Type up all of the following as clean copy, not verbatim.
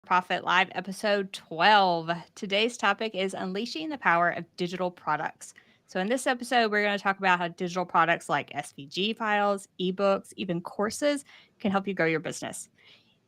Profit Live, episode 12. Today's topic is unleashing the power of digital products. So, in this episode, we're going to talk about how digital products like SVG files, ebooks, even courses can help you grow your business.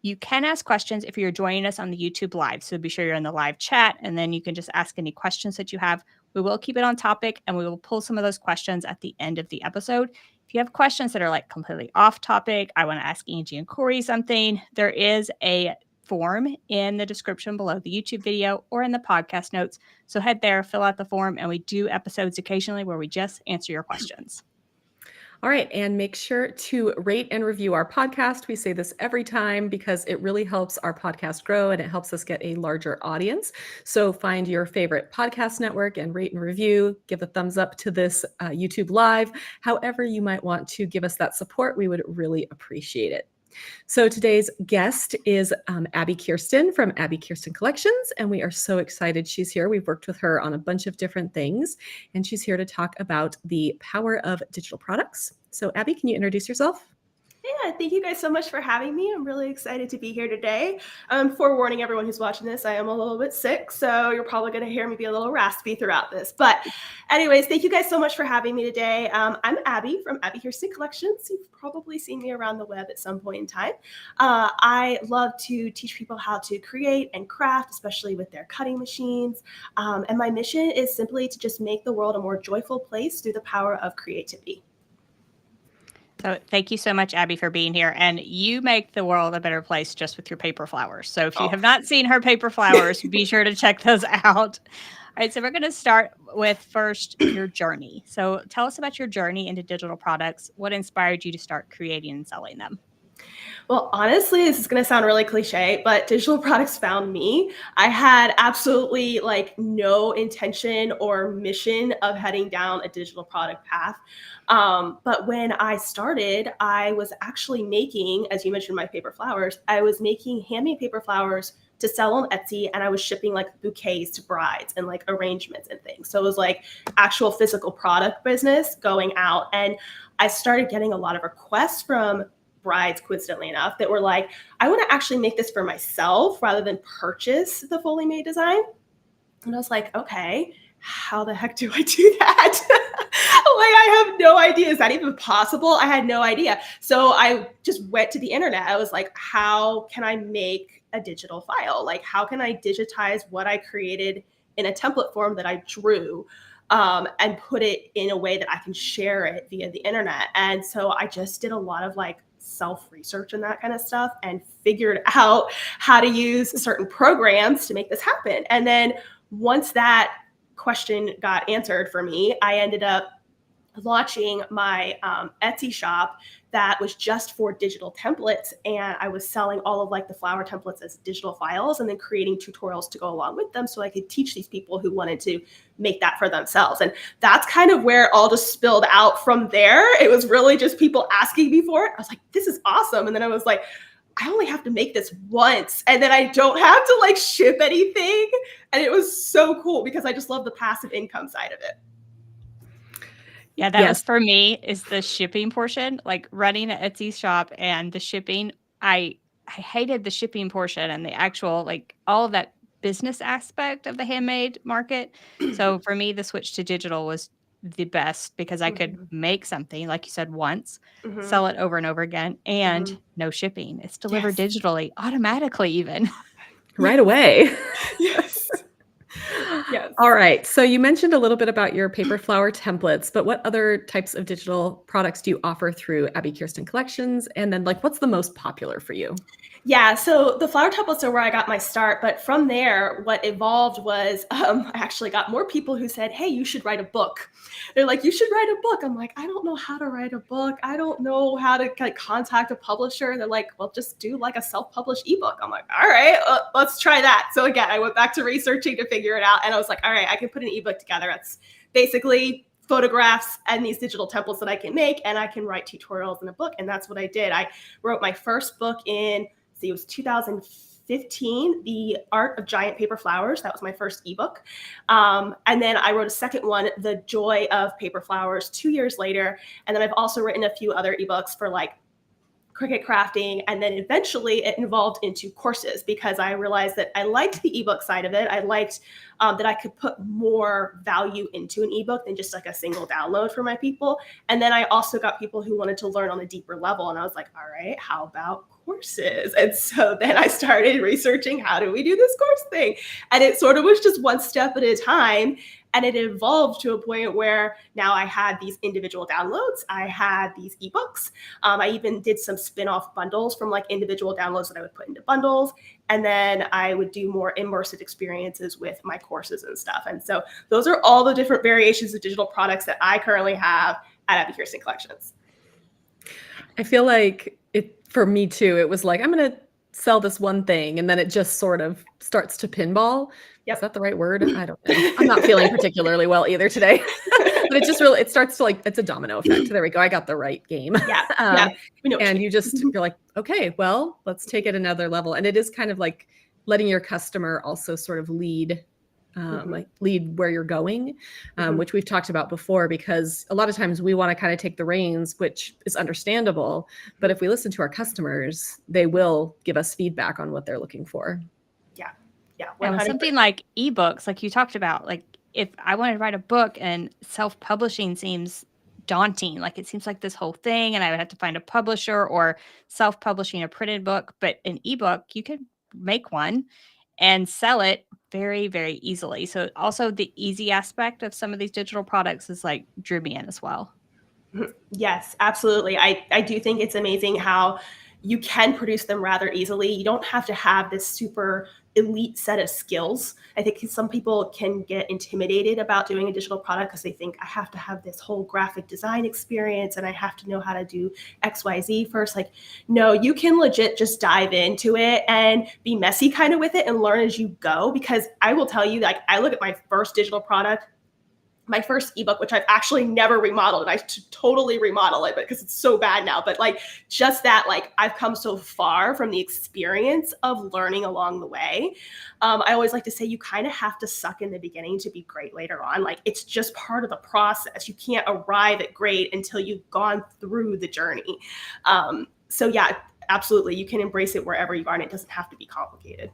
You can ask questions if you're joining us on the YouTube Live. So, be sure you're in the live chat and then you can just ask any questions that you have. We will keep it on topic and we will pull some of those questions at the end of the episode. If you have questions that are like completely off topic, I want to ask Angie and Corey something, there is a form in the description below the YouTube video or in the podcast notes. So head there, fill out the form, and we do episodes occasionally where we just answer your questions. All right, and make sure to rate and review our podcast. We say this every time because it really helps our podcast grow and it helps us get a larger audience. So find your favorite podcast network and rate and review. Give a thumbs up to this YouTube Live. However you might want to give us that support, we would really appreciate it. So today's guest is Abbi Kirsten from Abbi Kirsten Collections, and we are so excited she's here. We've worked with her on a bunch of different things, and she's here to talk about the power of digital products. So Abbi, can you introduce yourself? Yeah, thank you guys so much for having me. I'm really excited to be here today. Forewarning everyone who's watching this, I am a little bit sick, so you're probably going to hear me be a little raspy throughout this. But anyways, thank you guys so much for having me today. I'm Abbi from Abbi Kirsten Collections. You've probably seen me around the web at some point in time. I love to teach people how to create and craft, especially with their cutting machines. And my mission is simply to just make the world a more joyful place through the power of creativity. So thank you so much, Abbi, for being here. And you make the world a better place just with your paper flowers. So if you have not seen her paper flowers, be sure to check those out. All right, so we're going to start with first your journey. So tell us about your journey into digital products. What inspired you to start creating and selling them? Well, honestly, this is going to sound really cliche, but digital products found me. I had absolutely no intention or mission of heading down a digital product path. But when I started, I was actually making, as you mentioned, my paper flowers, I was making handmade paper flowers to sell on Etsy, and I was shipping bouquets to brides and arrangements and things. So it was actual physical product business going out. And I started getting a lot of requests from brides, coincidentally enough, that were like, I want to actually make this for myself rather than purchase the fully made design. And I was like, okay, how the heck do I do that? I have no idea. Is that even possible? I had no idea. So I just went to the internet. I was like, how can I make a digital file? How can I digitize what I created in a template form that I drew? And put it in a way that I can share it via the internet. And so I just did a lot of self-research and that kind of stuff and figured out how to use certain programs to make this happen. And then once that question got answered for me, I ended up launching my Etsy shop that was just for digital templates. And I was selling all of the flower templates as digital files and then creating tutorials to go along with them so I could teach these people who wanted to make that for themselves. And that's kind of where it all just spilled out from there. It was really just people asking me for it. I was like, this is awesome. And then I was like, I only have to make this once and then I don't have to ship anything. And it was so cool because I just love the passive income side of it. Yeah, that was for me is the shipping portion, running an Etsy shop and the shipping. I hated the shipping portion and the actual, all of that business aspect of the handmade market. So for me, the switch to digital was the best because I could make something, like you said, once, sell it over and over again, and no shipping. It's delivered digitally, automatically even. Right away. Yes. Yes. All right. So you mentioned a little bit about your paper flower templates, but what other types of digital products do you offer through Abbi Kirsten Collections? And then what's the most popular for you? Yeah, so the flower templates are where I got my start. But from there, what evolved was I actually got more people who said, hey, you should write a book. They're like, you should write a book. I'm like, I don't know how to write a book. I don't know how to contact a publisher. They're like, well, just do a self-published ebook. I'm like, all right, let's try that. So again, I went back to researching to figure it out. And I was like, all right, I can put an ebook together. That's basically photographs and these digital templates that I can make, and I can write tutorials in a book. And that's what I did. I wrote my first book it was 2015, The Art of Giant Paper Flowers. That was my first ebook. And then I wrote a second one, The Joy of Paper Flowers, 2 years later. And then I've also written a few other ebooks for Cricut crafting, and then eventually it evolved into courses because I realized that I liked the ebook side of it. I liked that I could put more value into an ebook than just like a single download for my people. And then I also got people who wanted to learn on a deeper level, and I was like, all right, how about courses? And so then I started researching, how do we do this course thing? And it sort of was just one step at a time. And it evolved to a point where now I had these individual downloads. I had these ebooks. I even did some spin-off bundles from like individual downloads that I would put into bundles. And then I would do more immersive experiences with my courses and stuff. And so those are all the different variations of digital products that I currently have at Abbi Kirsten Collections. I feel like for me too, it was like, I'm going to sell this one thing, and then it just sort of starts to pinball. Yep. Is that the right word? I don't know. I'm not feeling particularly well either today. But it starts to it's a domino effect. There we go. I got the right game. Yeah. And you're like, okay, well, let's take it another level. And it is kind of like letting your customer also sort of lead where you're going, which we've talked about before, because a lot of times we want to kind of take the reins, which is understandable. But if we listen to our customers, they will give us feedback on what they're looking for. Yeah. And something like ebooks, like you talked about, like if I wanted to write a book and self-publishing seems daunting, like it seems like this whole thing, and I would have to find a publisher or self-publishing a printed book. But an ebook, you could make one and sell it very, very easily. So also the easy aspect of some of these digital products is like drew me in as well. Yes, absolutely. I do think it's amazing how you can produce them rather easily. You don't have to have this super elite set of skills. I think some people can get intimidated about doing a digital product because they think I have to have this whole graphic design experience and I have to know how to do XYZ first. Like, no, you can legit just dive into it and be messy kind of with it and learn as you go. Because I will tell you, like, I look at my first digital product, my first ebook, which I've actually never remodeled, and I should totally remodel it because it's so bad now. But like just that, like I've come so far from the experience of learning along the way. I always like to say you kind of have to suck in the beginning to be great later on. Like it's just part of the process. You can't arrive at great until you've gone through the journey. So yeah, absolutely. You can embrace it wherever you are, and it doesn't have to be complicated.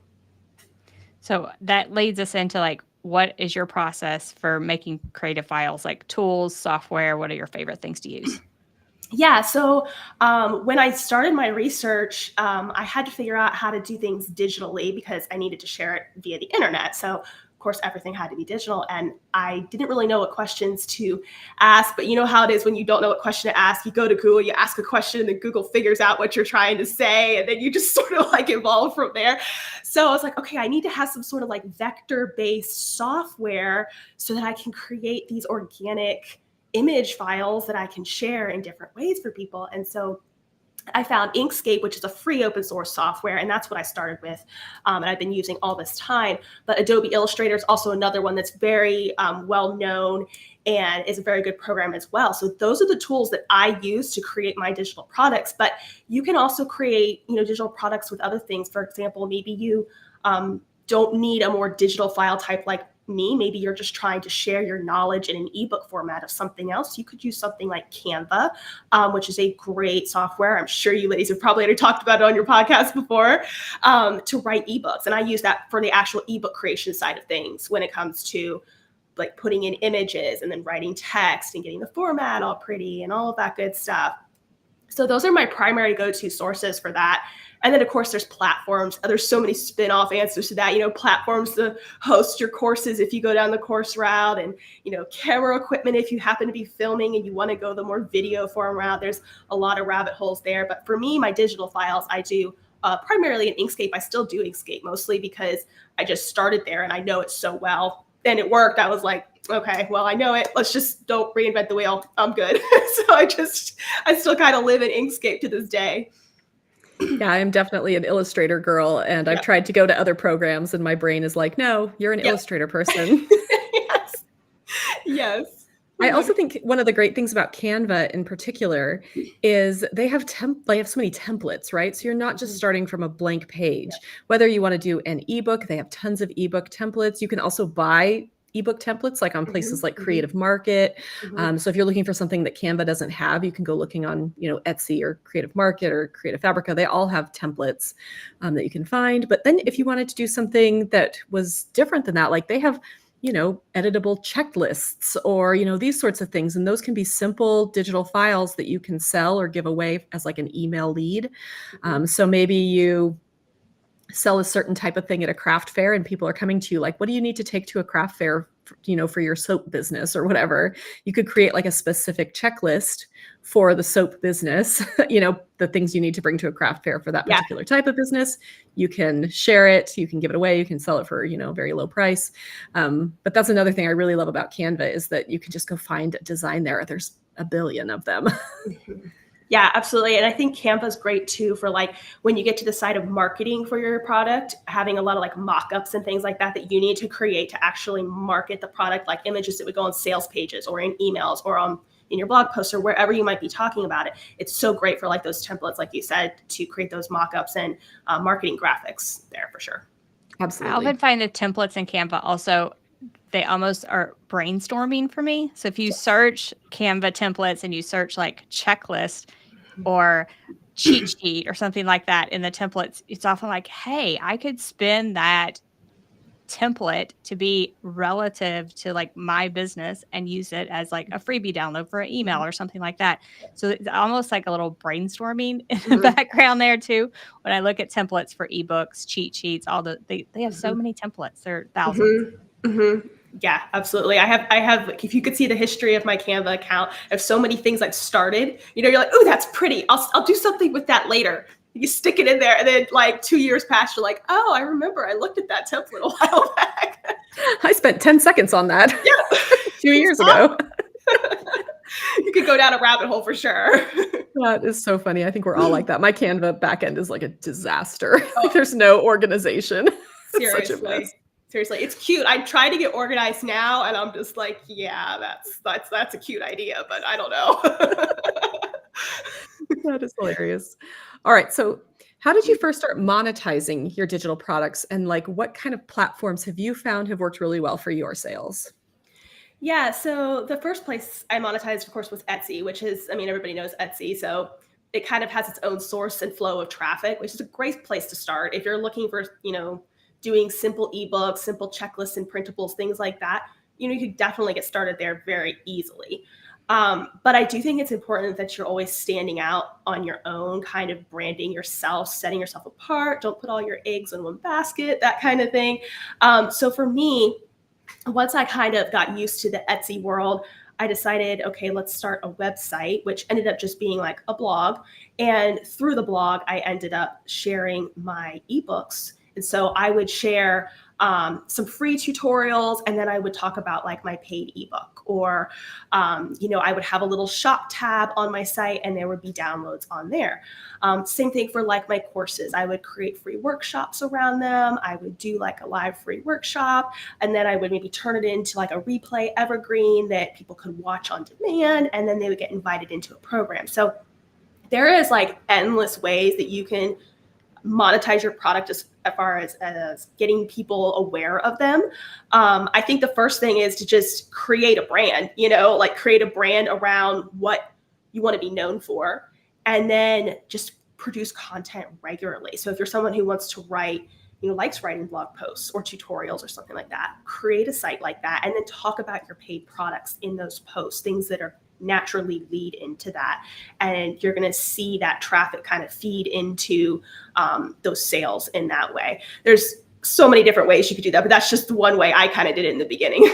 So that leads us into like, what is your process for making creative files, like tools, software? What are your favorite things to use? Yeah, so when I started my research, I had to figure out how to do things digitally because I needed to share it via the internet. So of course, everything had to be digital, and I didn't really know what questions to ask. But you know how it is when you don't know what question to ask, you go to Google, you ask a question, and then Google figures out what you're trying to say, and then you just sort of like evolve from there. So I was like, okay, I need to have some sort of like vector-based software so that I can create these organic image files that I can share in different ways for people. And so I found Inkscape, which is a free open source software, and that's what I started with, and I've been using all this time. But Adobe Illustrator is also another one that's very well known and is a very good program as well. So those are the tools that I use to create my digital products. But you can also create, digital products with other things. For example, maybe you don't need a more digital file type like me. Maybe you're just trying to share your knowledge in an ebook format of something else. You could use something like Canva, which is a great software. I'm sure you ladies have probably already talked about it on your podcast before, to write ebooks. And I use that for the actual ebook creation side of things when it comes to like putting in images and then writing text and getting the format all pretty and all of that good stuff. So those are my primary go-to sources for that. And then, of course, there's platforms. There's so many spin-off answers to that, platforms to host your courses if you go down the course route, and, camera equipment if you happen to be filming and you want to go the more video form route. There's a lot of rabbit holes there. But for me, my digital files, I do primarily in Inkscape. I still do Inkscape mostly because I just started there and I know it so well. And it worked. I was like, okay, well, I know it. Let's just don't reinvent the wheel. I'm good. So I still kind of live in Inkscape to this day. Yeah, I'm definitely an Illustrator girl, and I've tried to go to other programs, and my brain is like, no, you're an Illustrator person. Yes. I also think one of the great things about Canva in particular is they have so many templates, right? So you're not just starting from a blank page. Whether you want to do an ebook, they have tons of ebook templates. You can also buy ebook templates, like on places like Mhm. Creative Market. Mhm. So if you're looking for something that Canva doesn't have, you can go looking on, Etsy or Creative Market or Creative Fabrica. They all have templates that you can find. But then if you wanted to do something that was different than that, like they have, editable checklists or, these sorts of things. And those can be simple digital files that you can sell or give away as like an email lead. Mhm. So maybe you sell a certain type of thing at a craft fair and people are coming to you like, what do you need to take to a craft fair, for your soap business or whatever. You could create like a specific checklist for the soap business, the things you need to bring to a craft fair for that Yeah. particular type of business. You can share it, you can give it away, you can sell it for, very low price. But that's another thing I really love about Canva is that you can just go find a design there. There's a billion of them. Mhm. Yeah, absolutely. And I think Canva's great too for like when you get to the side of marketing for your product, having a lot of like mock-ups and things like that that you need to create to actually market the product, like images that would go on sales pages or in emails or on in your blog posts or wherever you might be talking about it. It's so great for like those templates, like you said, to create those mock-ups and marketing graphics there for sure. I Absolutely. often find the templates in Canva also, they almost are brainstorming for me. So if you search Canva templates and you search like checklist or cheat sheet or something like that in the templates, it's often like, hey, I could spin that template to be relative to like my business and use it as like a freebie download for an email or something like that. So it's almost like a little brainstorming in the Mhm. background there too. When I look at templates for ebooks, cheat sheets, they have so Mhm. many templates. There are thousands. Mhm. Mhm. Yeah, absolutely. I have like if you could see the history of my Canva account, I have so many things I've started. You're like, "Oh, that's pretty. I'll do something with that later." You stick it in there, and then like 2 years pass, you're like, "Oh, I remember. I looked at that template a while back." I spent 10 seconds on that Yeah, 2 years it's ago. awesome. You could go down a rabbit hole for sure. That is so funny. I think we're all like that. My Canva backend is like a disaster. Like Oh, there's no organization. It's such a seriously. mess. Seriously, it's cute. I try to get organized now, and I'm just like, yeah, that's a cute idea, but I don't know. That is hilarious. All right. So how did you first start monetizing your digital products and like what kind of platforms have you found have worked really well for your sales? Yeah, so the first place I monetized, of course, was Etsy, which is, I mean, everybody knows Etsy. So it kind of has its own source and flow of traffic, which is a great place to start. If you're looking for, doing simple ebooks, simple checklists and printables, things like that, you could definitely get started there very easily. But I do think it's important that you're always standing out on your own, kind of branding yourself, setting yourself apart. Don't put all your eggs in one basket, that kind of thing. So for me, once I kind of got used to the Etsy world, I decided, okay, let's start a website, which ended up just being like a blog. And through the blog, I ended up sharing my ebooks. And so I would share some free tutorials, and then I would talk about like my paid ebook, or I would have a little shop tab on my site, and there would be downloads on there. Same thing for like my courses. I would create free workshops around them. I would do like a live free workshop, and then I would maybe turn it into like a replay evergreen that people could watch on demand, and then they would get invited into a program. So there is like endless ways that you can monetize your product as far as getting people aware of them. I think the first thing is to just create a brand, like create a brand around what you want to be known for, and then just produce content regularly. So if you're someone who wants to write, likes writing blog posts or tutorials or something like that, create a site like that, and then talk about your paid products in those posts, things that are naturally lead into that. And you're going to see that traffic kind of feed into those sales in that way. There's so many different ways you could do that, but that's just the one way I kind of did it in the beginning.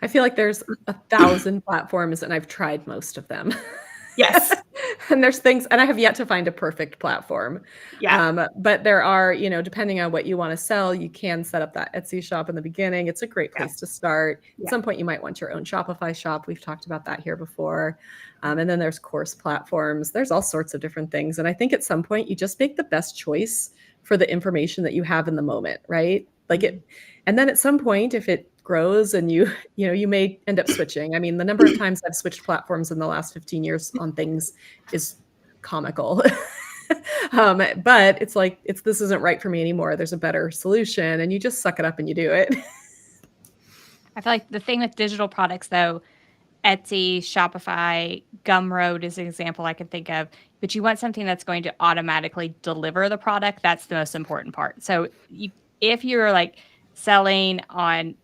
I feel like there's 1,000 platforms and I've tried most of them. Yes. And there's things, and I have yet to find a perfect platform. Yeah. But there are, depending on what you want to sell, you can set up that Etsy shop in the beginning. It's a great Yeah. place to start. At Yeah. some point, you might want your own Shopify shop. We've talked about that here before. And then there's course platforms. There's all sorts of different things. And I think at some point, you just make the best choice for the information that you have in the moment, right? And then at some point, if it grows and you may end up switching. I mean, the number of times I've switched platforms in the last 15 years on things is comical. But it's like, this isn't right for me anymore. There's a better solution, and you just suck it up and you do it. I feel like the thing with digital products, though, Etsy, Shopify, Gumroad is an example I can think of, but you want something that's going to automatically deliver the product. That's the most important part. So if you're like selling on,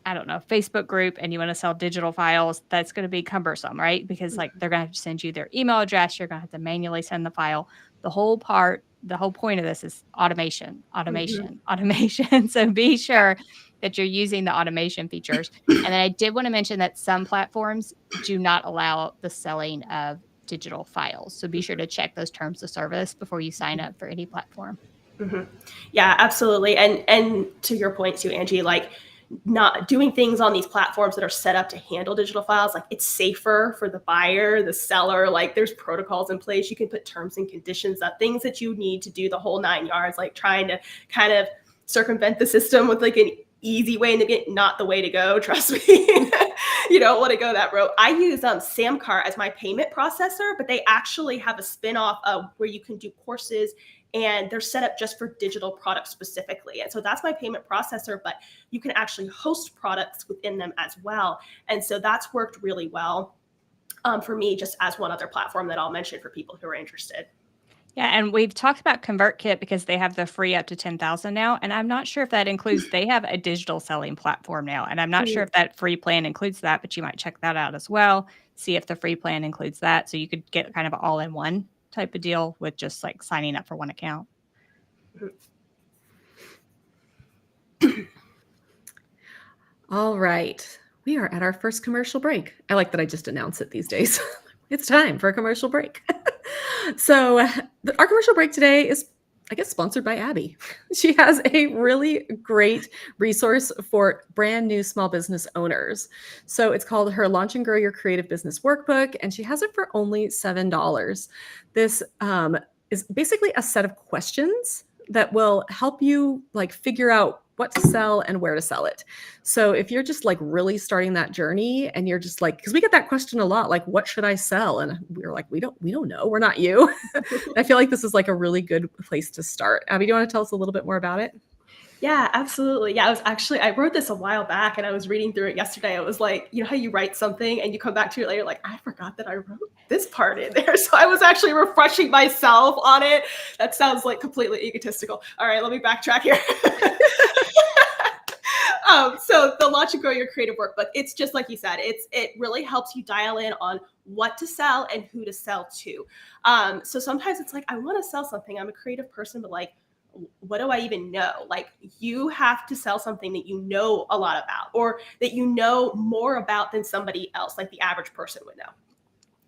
I don't know, Facebook group and you want to sell digital files, that's going to be cumbersome, right? Because like they're going to have to send you their email address. You're going to have to manually send the file. The whole point of this is automation, Mhm. automation, automation. So be sure that you're using the automation features. And then I did want to mention that some platforms do not allow the selling of digital files. So be sure to check those terms of service before you sign up for any platform. Mhm. Yeah, absolutely. And to your point too, Angie, like not doing things on these platforms that are set up to handle digital files, like it's safer for the buyer, the seller, like there's protocols in place. You can put terms and conditions up, things that you need to do the whole 9 yards, like trying to kind of circumvent the system with like an easy way to get not the way to go. Trust me. You don't want to go that route. I use Samcar as my payment processor, but they actually have a spin-off of where you can do courses and they're set up just for digital products specifically. And so that's my payment processor, but you can actually host products within them as well. And so that's worked really well for me, just as one other platform that I'll mention for people who are interested. Yeah, and we've talked about ConvertKit because they have the free up to 10,000 now, and I'm not sure if that includes they have a digital selling platform now, and I'm not sure if that free plan includes that, but you might check that out as well, see if the free plan includes that, so you could get kind of an all-in-one type of deal with just, like, signing up for one account. All right. We are at our first commercial break. I like that I just announce it these days. It's time for a commercial break. So our commercial break today is, I guess, sponsored by Abbi. She has a really great resource for brand new small business owners. So it's called her Launch and Grow Your Creative Business Workbook, and she has it for only $7. This is basically a set of questions that will help you like figure out what to sell and where to sell it. So if you're just like really starting that journey and you're just like, because we get that question a lot, like, what should I sell? And we're like, we don't know. We're not you. I feel like this is like a really good place to start. Abbi, do you want to tell us a little bit more about it? Yeah, absolutely. Yeah, I wrote this a while back and I was reading through it yesterday. It was like, you know how you write something and you come back to it later, like, I forgot that I wrote this part in there. So I was actually refreshing myself on it. That sounds like completely egotistical. All right, let me backtrack here. So the Launch and Grow Your Creative Workbook, it's just like you said, it really helps you dial in on what to sell and who to sell to. So sometimes it's like, I want to sell something. I'm a creative person, but like, what do I even know? Like you have to sell something that you know a lot about or that you know more about than somebody else, like the average person would know.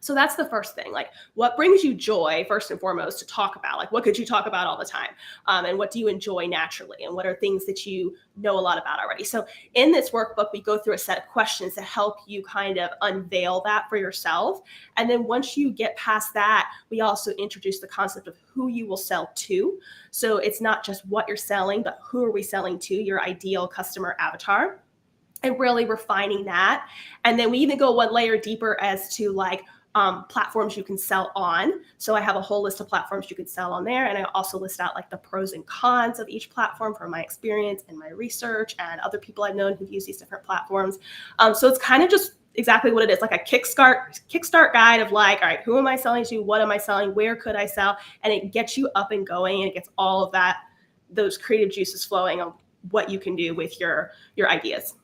So that's the first thing. Like, what brings you joy, first and foremost, to talk about? Like, what could you talk about all the time? And what do you enjoy naturally? And what are things that you know a lot about already? So in this workbook, we go through a set of questions to help you kind of unveil that for yourself. And then once you get past that, we also introduce the concept of who you will sell to. So it's not just what you're selling, but who are we selling to, your ideal customer avatar. And really refining that. And then we even go one layer deeper as to like, platforms you can sell on. So I have a whole list of platforms you can sell on there. And I also list out like the pros and cons of each platform from my experience and my research and other people I've known who've used these different platforms. So it's kind of just exactly what it is, like a kickstart guide of like, all right, who am I selling to? What am I selling? Where could I sell? And it gets you up and going and it gets all of that, those creative juices flowing on what you can do with your ideas.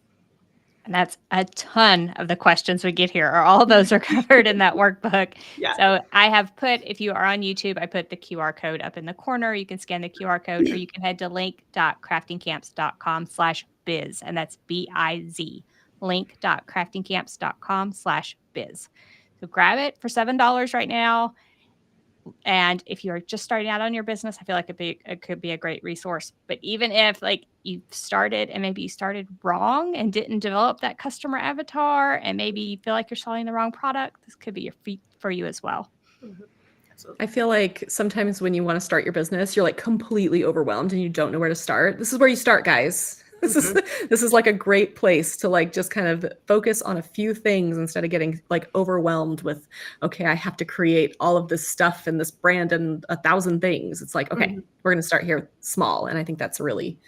And that's a ton of the questions we get here. All those are covered in that workbook. Yeah. So I have put, if you are on YouTube, I put the QR code up in the corner. You can scan the QR code or you can head to link.craftingcamps.com/biz. And that's BIZ. Link.craftingcamps.com/biz. So grab it for $7 right now. And if you're just starting out on your business, I feel like it could be a great resource. But even if like you started and maybe you started wrong and didn't develop that customer avatar and maybe you feel like you're selling the wrong product, this could be your feat for you as well. Mm-hmm. I feel like sometimes when you want to start your business, you're like completely overwhelmed and you don't know where to start. This is where you start, guys. This is like a great place to like just kind of focus on a few things instead of getting like overwhelmed with, okay, I have to create all of this stuff and this brand and 1,000 things. It's like, okay, we're going to start here small. And I think that's really,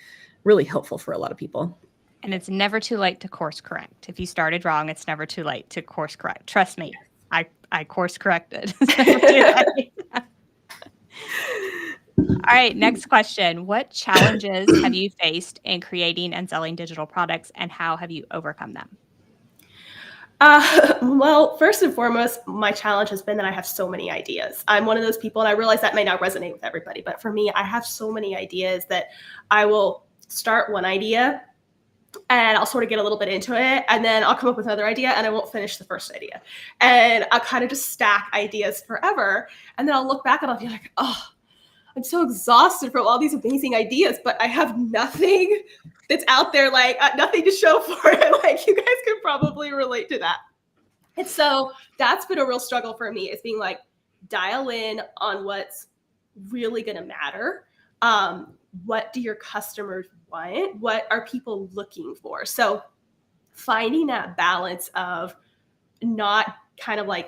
really helpful for a lot of people. And it's never too late to course correct. If you started wrong, it's never too late to course correct. Trust me, I course corrected. It's never too late. All right, next question. What challenges have you faced in creating and selling digital products, and how have you overcome them? Well, first and foremost, my challenge has been that I have so many ideas. I'm one of those people, and I realize that may not resonate with everybody, but for me, I have so many ideas that I will start one idea and I'll sort of get a little bit into it, and then I'll come up with another idea and I won't finish the first idea. And I'll kind of just stack ideas forever. And then I'll look back and I'll be like, oh, I'm so exhausted from all these amazing ideas, but I have nothing that's out there, like nothing to show for it. Like you guys could probably relate to that. And so that's been a real struggle for me, is being like, dial in on what's really going to matter. What do your customers want? What are people looking for? So finding that balance of not kind of going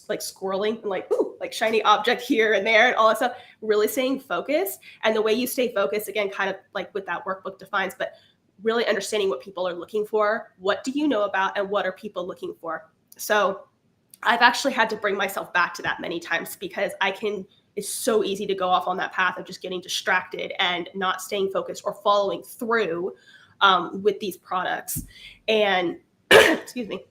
like squirreling and like, ooh, like shiny object here and there and all that stuff, really staying focused. And the way you stay focused, again, kind of like what that workbook defines, but really understanding what people are looking for. What do you know about, and what are people looking for? So I've actually had to bring myself back to that many times, because it's so easy to go off on that path of just getting distracted and not staying focused or following through with these products. And excuse me,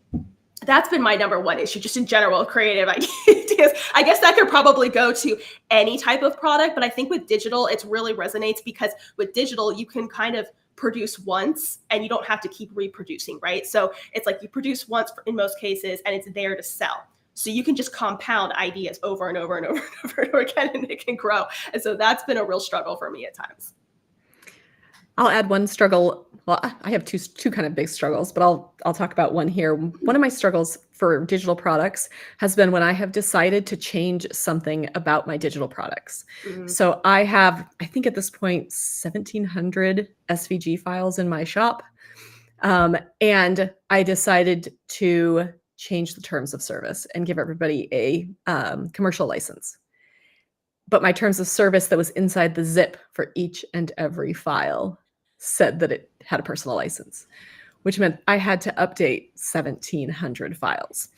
that's been my number one issue, just in general, creative ideas. I guess that could probably go to any type of product, but I think with digital, it really resonates, because with digital, you can kind of produce once and you don't have to keep reproducing, right? So it's like you produce once in most cases and it's there to sell. So you can just compound ideas over and over and over and over and over again, and it can grow. And so that's been a real struggle for me at times. I'll add one struggle. Well, I have two kind of big struggles, but I'll talk about one here. One of my struggles for digital products has been when I have decided to change something about my digital products. Mm-hmm. So I have, I think at this point, 1,700 SVG files in my shop. And I decided to change the terms of service and give everybody a commercial license. But my terms of service that was inside the zip for each and every file said that it had a personal license, which meant I had to update 1,700 files.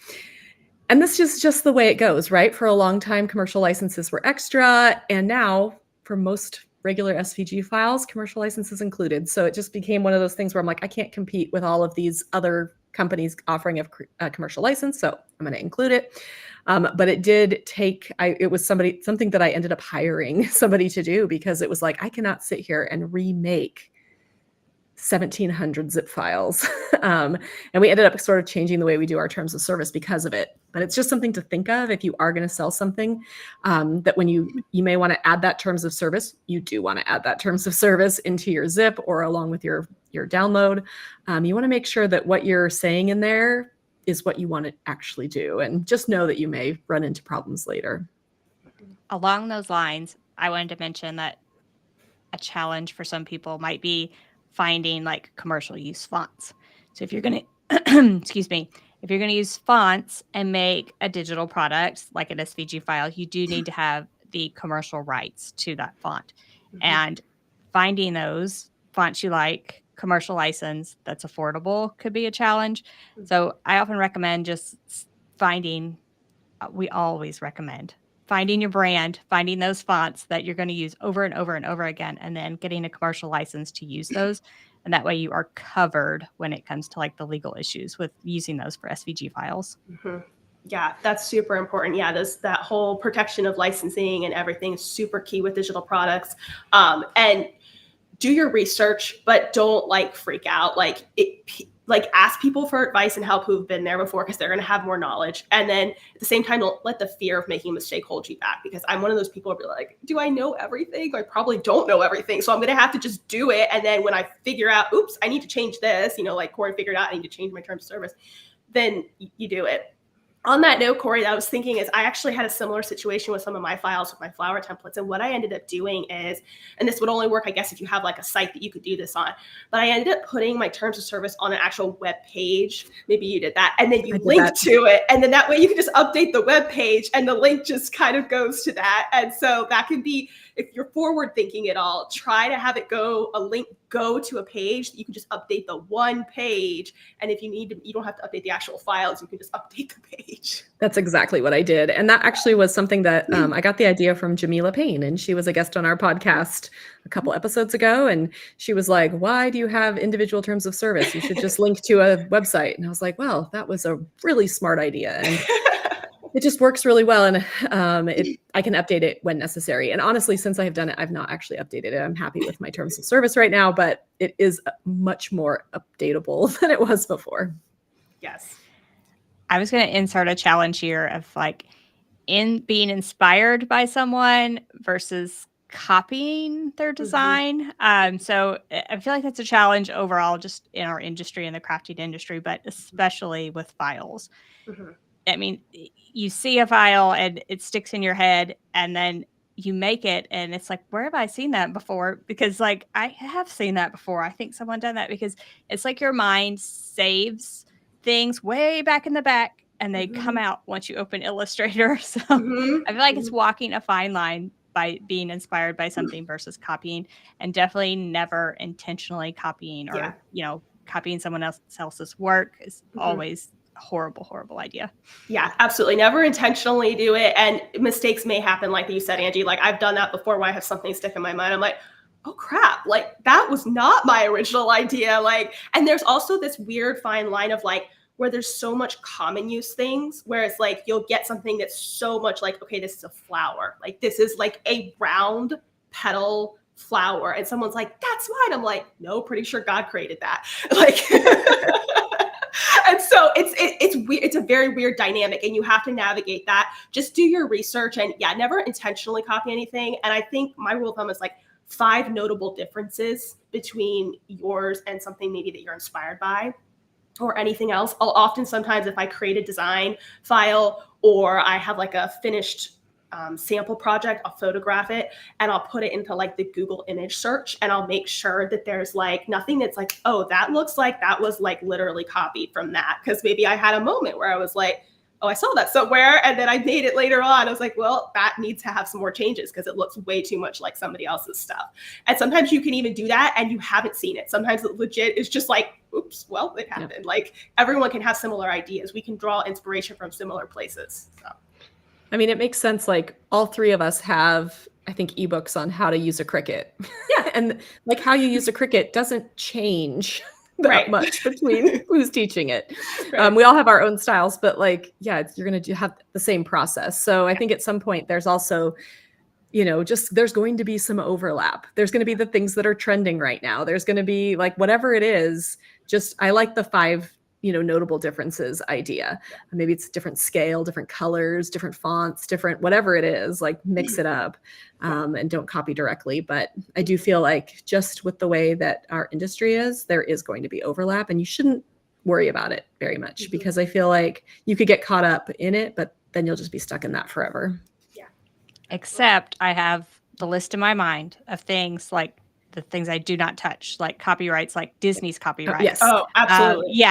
And this is just the way it goes, right? For a long time, commercial licenses were extra. And now for most regular SVG files, commercial licenses included. So it just became one of those things where I'm like, I can't compete with all of these other companies offering a commercial license. So I'm going to include it. But it did take, it was something that I ended up hiring somebody to do, because it was like, I cannot sit here and remake 1,700 zip files. And we ended up sort of changing the way we do our terms of service because of it. But it's just something to think of if you are going to sell something, that when you may want to add that terms of service, you do want to add that terms of service into your zip or along with your download. You want to make sure that what you're saying in there is what you want to actually do, and just know that you may run into problems later. Along those lines, I wanted to mention that a challenge for some people might be finding like commercial use fonts. So if you're going to, excuse me, if you're going to use fonts and make a digital product like an SVG file, you do need to have the commercial rights to that font. Mm-hmm. And finding those fonts you like, commercial license that's affordable, could be a challenge. Mm-hmm. So I often recommend just finding, we always recommend finding your brand, finding those fonts that you're going to use over and over and over again, and then getting a commercial license to use those. And that way you are covered when it comes to like the legal issues with using those for SVG files. Mm-hmm. Yeah, that's super important. Yeah, that whole protection of licensing and everything is super key with digital products. And do your research, but don't like freak out. Like ask people for advice and help who've been there before, because they're going to have more knowledge. And then at the same time, don't let the fear of making a mistake hold you back, because I'm one of those people who be like, do I know everything? I probably don't know everything. So I'm going to have to just do it. And then when I figure out, oops, I need to change this, like Corey figured out I need to change my terms of service, then you do it. On that note, Corey, I was thinking is I actually had a similar situation with some of my files with my flower templates. And what I ended up doing is, and this would only work, I guess, if you have like a site that you could do this on, but I ended up putting my terms of service on an actual web page. Maybe you did that. And then you link to it. And then that way you can just update the web page and the link just kind of goes to that. And so that can be if you're forward thinking at all, try to have it go to a page that you can just update the one page. And if you need to, you don't have to update the actual files. You can just update the page. That's exactly what I did. And that actually was something that I got the idea from Jamila Payne, and she was a guest on our podcast a couple episodes ago. And she was like, why do you have individual terms of service? You should just link to a website. And I was like, well, that was a really smart idea. And it just works really well. And I can update it when necessary. And honestly, since I have done it, I've not actually updated it. I'm happy with my terms of service right now, but it is much more updatable than it was before. Yes. I was going to insert a challenge here of like in being inspired by someone versus copying their design. So I feel like that's a challenge overall, just in our industry, in the crafting industry, but especially with files. I mean, you see a file and it sticks in your head, and then you make it and it's like, where have I seen that before? Because like I have seen that before. I think someone done that, because it's like your mind saves things way back in the back and they come out once you open Illustrator. So I feel like it's walking a fine line by being inspired by something versus copying, and definitely never intentionally copying or, copying someone else's work is always horrible idea. Yeah, absolutely. Never intentionally do it. And mistakes may happen, like you said, Angie. Like I've done that before where I have something stick in my mind. I'm like, oh crap, like that was not my original idea. Like, and there's also this weird fine line of like where there's so much common use things, where it's like you'll get something that's so much like, okay, this is a flower. Like this is like a round petal flower. And someone's like, that's mine. I'm like, no, pretty sure God created that. Like and so it's weird. It's a very weird dynamic, and you have to navigate that. Just do your research, and never intentionally copy anything. And I think my rule of thumb is like 5 notable differences between yours and something maybe that you're inspired by or anything else. I'll often sometimes, if I create a design file or I have like a finished sample project, I'll photograph it and I'll put it into like the Google image search, and I'll make sure that there's like nothing that's like, oh, that looks like that was like literally copied from that. Because maybe I had a moment where I was like, oh, I saw that somewhere, and then I made it later on. I was like, well, that needs to have some more changes because it looks way too much like somebody else's stuff. And sometimes you can even do that and you haven't seen it. Sometimes it legit is just like, oops, well, it happened. Yeah. Like everyone can have similar ideas. We can draw inspiration from similar places. So. I mean, it makes sense. Like all 3 of us have, I think, ebooks on how to use a Cricut. Yeah. And like how you use a Cricut doesn't change that much between who's teaching it. Right. We all have our own styles, but like, you're going to have the same process. So I think at some point there's also, there's going to be some overlap. There's going to be the things that are trending right now. There's going to be like, whatever it is, I like the 5 notable differences idea. Maybe it's different scale, different colors, different fonts, different, whatever it is, like mix it up and don't copy directly. But I do feel like just with the way that our industry is, there is going to be overlap, and you shouldn't worry about it very much because I feel like you could get caught up in it, but then you'll just be stuck in that forever. Yeah. Except I have the list in my mind of things like the things I do not touch, like copyrights, like Disney's copyrights. Yes. Oh, absolutely.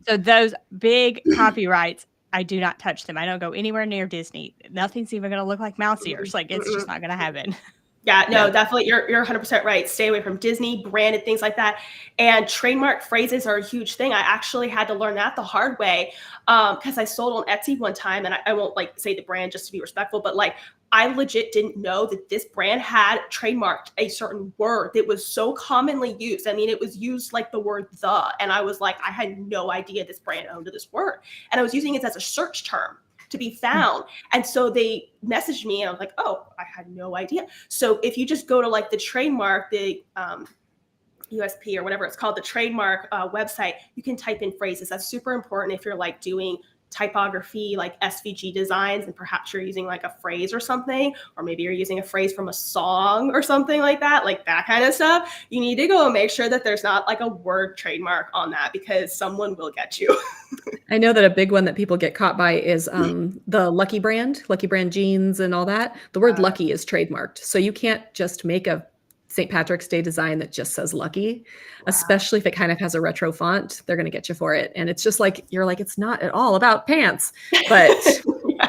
So those big copyrights, I do not touch them. I don't go anywhere near Disney. Nothing's even going to look like mouse ears. Like it's just not going to happen. Yeah, no, definitely. You're 100% right. Stay away from Disney, branded things like that. And trademark phrases are a huge thing. I actually had to learn that the hard way because I sold on Etsy one time, and I won't like say the brand just to be respectful, but like I legit didn't know that this brand had trademarked a certain word that was so commonly used. I mean, it was used like the word the, and I was like, I had no idea this brand owned this word. And I was using it as a search term to be found. And so they messaged me and I was like, oh, I had no idea. So if you just go to like the trademark, the USP or whatever it's called, the trademark website, you can type in phrases. That's super important if you're like doing typography, like SVG designs, and perhaps you're using like a phrase or something, or maybe you're using a phrase from a song or something like that kind of stuff. You need to go and make sure that there's not like a word trademark on that, because someone will get you. I know that a big one that people get caught by is the Lucky Brand jeans and all that. The word lucky is trademarked. So you can't just make a St. Patrick's Day design that just says lucky, especially if it kind of has a retro font. They're going to get you for it. And it's just like, you're like, it's not at all about pants, but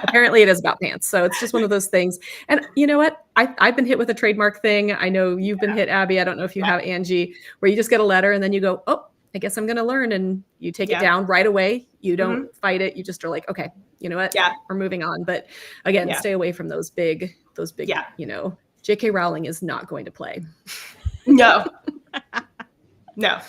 Apparently it is about pants. So it's just one of those things. And you know what? I've been hit with a trademark thing. I know you've been hit, Abby. I don't know if you have, Angie, where you just get a letter and then you go, oh, I guess I'm going to learn. And you take it down right away. You don't fight it. You just are like, okay, you know what? We're moving on. But again, stay away from those big, you know, J.K. Rowling is not going to play. No. No.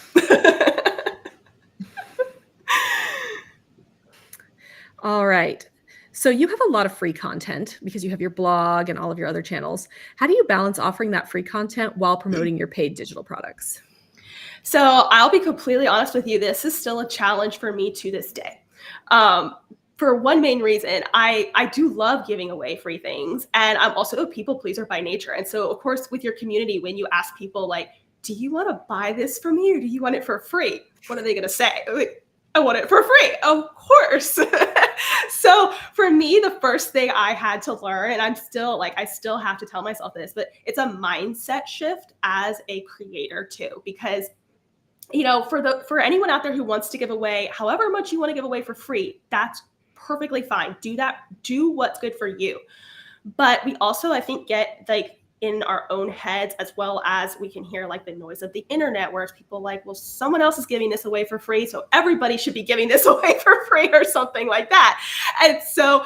All right. So you have a lot of free content because you have your blog and all of your other channels. How do you balance offering that free content while promoting your paid digital products? So I'll be completely honest with you. This is still a challenge for me to this day. For one main reason, I do love giving away free things. And I'm also a people pleaser by nature. And so, of course, with your community, when you ask people like, do you want to buy this from me or do you want it for free? What are they going to say? Like, I want it for free. Of course. So for me, the first thing I had to learn, and I'm still like, I still have to tell myself this, but it's a mindset shift as a creator too, because you know, for anyone out there who wants to give away however much you want to give away for free, that's perfectly fine. Do that. Do what's good for you. But we also, I think, get like in our own heads, as well as we can hear like the noise of the internet, where it's people like, well, someone else is giving this away for free, so everybody should be giving this away for free or something like that. And so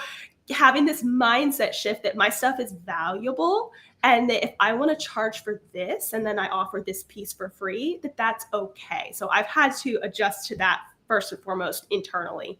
having this mindset shift that my stuff is valuable and that if I want to charge for this and then I offer this piece for free, that's okay. So I've had to adjust to that first and foremost internally.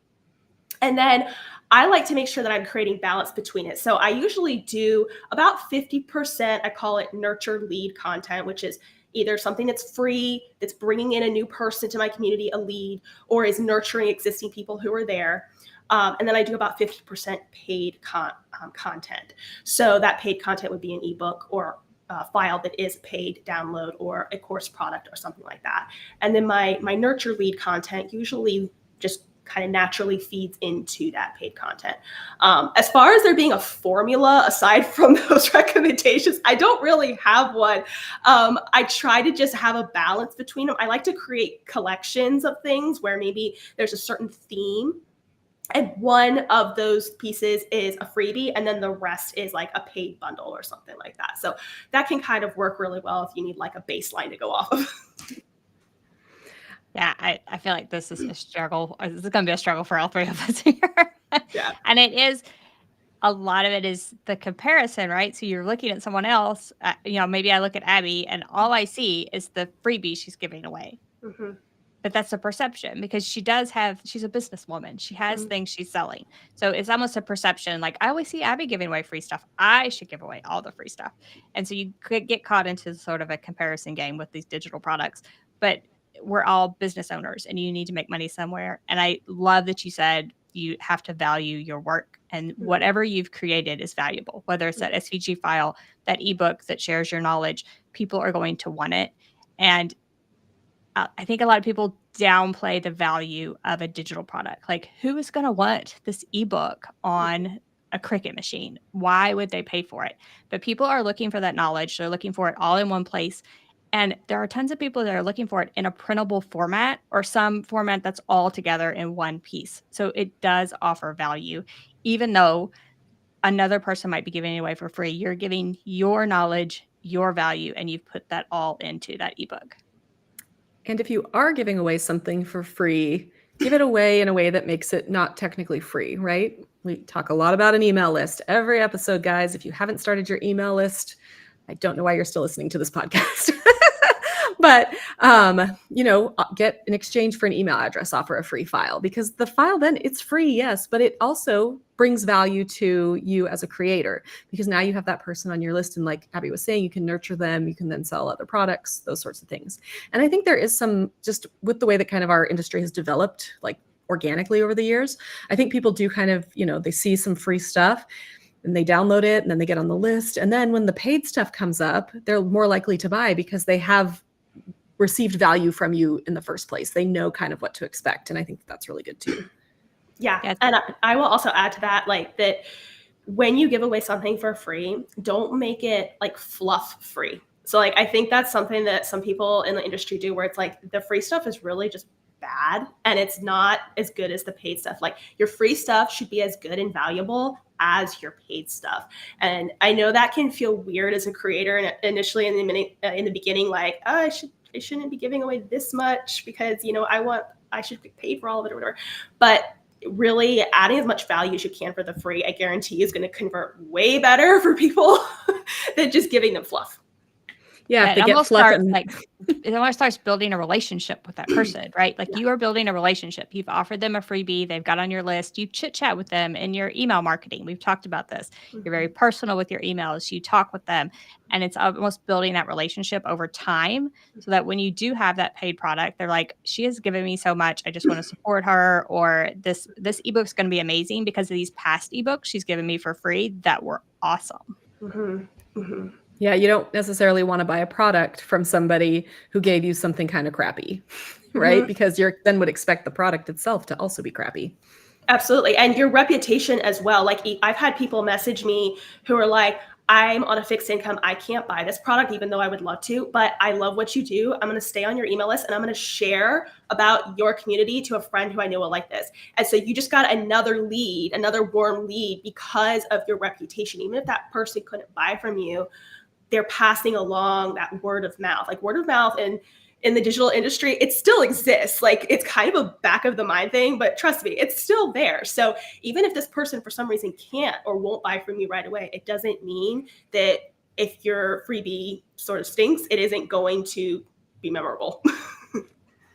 And then I like to make sure that I'm creating balance between it. So I usually do about 50%, I call it nurture lead content, which is either something that's free, that's bringing in a new person to my community, a lead, or is nurturing existing people who are there. And then I do about 50% paid content. So that paid content would be an ebook or a file that is paid download or a course product or something like that. And then my nurture lead content usually just kind of naturally feeds into that paid content. As far as there being a formula aside from those recommendations, I don't really have one. I try to just have a balance between them. I like to create collections of things where maybe there's a certain theme and one of those pieces is a freebie, and then the rest is like a paid bundle or something like that. So that can kind of work really well if you need like a baseline to go off of. Yeah, I feel like this is a struggle. This is going to be a struggle for all three of us here. Yeah. And it is, a lot of it is the comparison, right? So you're looking at someone else, you know, maybe I look at Abby and all I see is the freebie she's giving away. Mm-hmm. But that's a perception because she's a businesswoman. She has things she's selling. So it's almost a perception. Like I always see Abby giving away free stuff. I should give away all the free stuff. And so you could get caught into sort of a comparison game with these digital products. But we're all business owners and you need to make money somewhere. And I love that you said you have to value your work and whatever you've created is valuable, whether it's that SVG file, that ebook that shares your knowledge, people are going to want it. And I think a lot of people downplay the value of a digital product. Like, who is going to want this ebook on a Cricut machine? Why would they pay for it? But people are looking for that knowledge. They're looking for it all in one place. And there are tons of people that are looking for it in a printable format or some format that's all together in one piece. So it does offer value, even though another person might be giving it away for free. You're giving your knowledge, your value, and you've put that all into that ebook. And if you are giving away something for free, give it away in a way that makes it not technically free, right? We talk a lot about an email list every episode, guys. If you haven't started your email list, I don't know why you're still listening to this podcast. But, you know, get in exchange for an email address, offer a free file because the file then it's free, yes, but it also brings value to you as a creator because now you have that person on your list. And like Abby was saying, you can nurture them. You can then sell other products, those sorts of things. And I think there is some, just with the way that kind of our industry has developed, like organically over the years, I think people do kind of, you know, they see some free stuff and they download it and then they get on the list. And then when the paid stuff comes up, they're more likely to buy because they have received value from you in the first place. They know kind of what to expect. And I think that's really good too. Yeah. And I will also add to that, like that when you give away something for free, don't make it like fluff free. So like, I think that's something that some people in the industry do where it's like the free stuff is really just bad and it's not as good as the paid stuff. Like your free stuff should be as good and valuable as your paid stuff. And I know that can feel weird as a creator, and initially in the beginning, like, oh, I shouldn't be giving away this much because, you know, I should get paid for all of it or whatever. But really adding as much value as you can for the free, I guarantee is going to convert way better for people than just giving them fluff. Yeah, if they it get almost fluff starts and like it almost starts building a relationship with that person, right? Like you are building a relationship. You've offered them a freebie, they've got on your list, you chit chat with them in your email marketing. We've talked about this. You're very personal with your emails, you talk with them, and it's almost building that relationship over time so that when you do have that paid product, they're like, she has given me so much, I just want to support her, or this ebook's going to be amazing because of these past ebooks she's given me for free that were awesome. Yeah, you don't necessarily want to buy a product from somebody who gave you something kind of crappy, right? Because you're then would expect the product itself to also be crappy. Absolutely. And your reputation as well. Like I've had people message me who are like, I'm on a fixed income. I can't buy this product, even though I would love to, but I love what you do. I'm going to stay on your email list and I'm going to share about your community to a friend who I know will like this. And so you just got another lead, another warm lead because of your reputation. Even if that person couldn't buy from you, they're passing along that word of mouth. Like word of mouth and in the digital industry, it still exists. Like it's kind of a back of the mind thing, but trust me, it's still there. So even if this person for some reason can't or won't buy from you right away, it doesn't mean that if your freebie sort of stinks, it isn't going to be memorable.